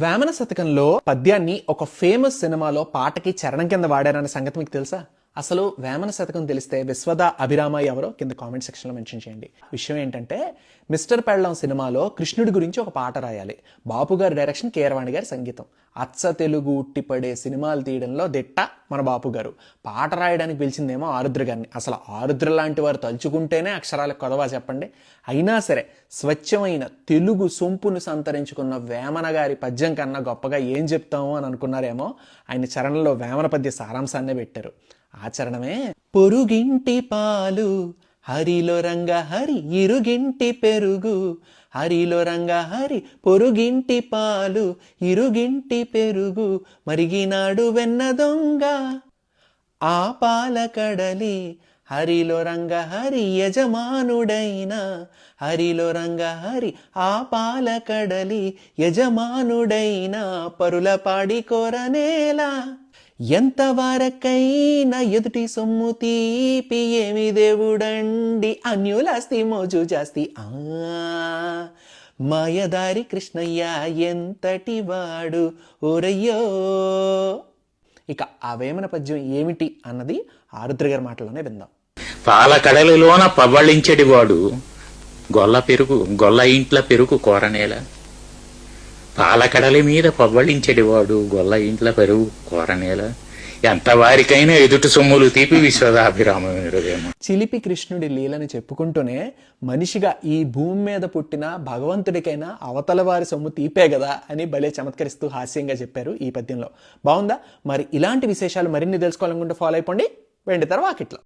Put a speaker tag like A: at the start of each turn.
A: వేమన శతకంలో పద్యాన్ని ఒక ఫేమస్ సినిమాలో పాటకి చరణం కింద వాడారనే సంగతి మీకు తెలుసా? అసలు వేమన శతకం తెలిస్తే విశ్వద అభిరామ ఎవరో కింద కామెంట్ సెక్షన్లో మెన్షన్ చేయండి. విషయం ఏంటంటే, మిస్టర్ పెళ్ళం సినిమాలో కృష్ణుడి గురించి ఒక పాట రాయాలి. బాపు గారి డైరెక్షన్, కీరవాణి గారి సంగీతం. అచ్చ తెలుగు ఉట్టిపడే సినిమాలు తీయడంలో దిట్ట మన బాపు గారు. పాట రాయడానికి పిలిచిందేమో ఆరుద్ర గారిని. అసలు ఆరుద్ర లాంటి వారు తలుచుకుంటేనే అక్షరాలకు కొదవా చెప్పండి. అయినా సరే స్వచ్ఛమైన తెలుగు సొంపును సంతరించుకున్న వేమన గారి పద్యం కన్నా గొప్పగా ఏం చెప్తాము అని అనుకున్నారేమో. ఆయన చరణంలో వేమన పద్య సారాంశాన్నే పెట్టారు. ఆచరణమే పొరుగింటి పాలు హరిలో రంగ హరి, ఇరుగింటి పెరుగు హరిలో రంగ హరి, పొరుగింటి పాలు ఇరుగింటి పెరుగు, మరిగినాడు వెన్న దొంగ ఆ పాల కడలి హరిలో రంగ హరి, యజమానుడైన హరిలో రంగ హరి ఆ పాల కడలి, యజమానుడైన పరుల పాడి కోరనేలా, ఎంత వారకైనా ఎదుటి సొమ్ము తీపి ఏమి దేవుడండి, అన్యులాస్తి మోజు జాస్తి మాయదారి కృష్ణయ్య ఎంతటి వాడు ఓరయ్యో. ఇక ఆ వేమన పద్యం ఏమిటి అన్నది ఆరుద్ర గారి మాటలోనే విందాం.
B: పాల కడలిలోన పవ్వళించెడివాడు గొల్ల ఇంట్ల పెరుగు కోరనేల. పాలకడలి మీద పవ్వళించెడివాడు గొల్ల ఇంట్ల పెరుగు కోరనేల, ఎంత వారికైనా ఎదుటి సొమ్ములు తీపి విశ్వదాభిరామేమో.
A: చిలిపి కృష్ణుడి లీలని చెప్పుకుంటూనే మనిషిగా ఈ భూమి మీద పుట్టిన భగవంతుడికైనా అవతల వారి సొమ్ము తీపే కదా అని భలే చమత్కరిస్తూ హాస్యంగా చెప్పారు ఈ పద్యంలో. బాగుందా? మరి ఇలాంటి విశేషాలు మరిన్ని తెలుసుకోవాలనుకుంటే ఫాలో అయిపోండి వెండితెర వాకిట్లో.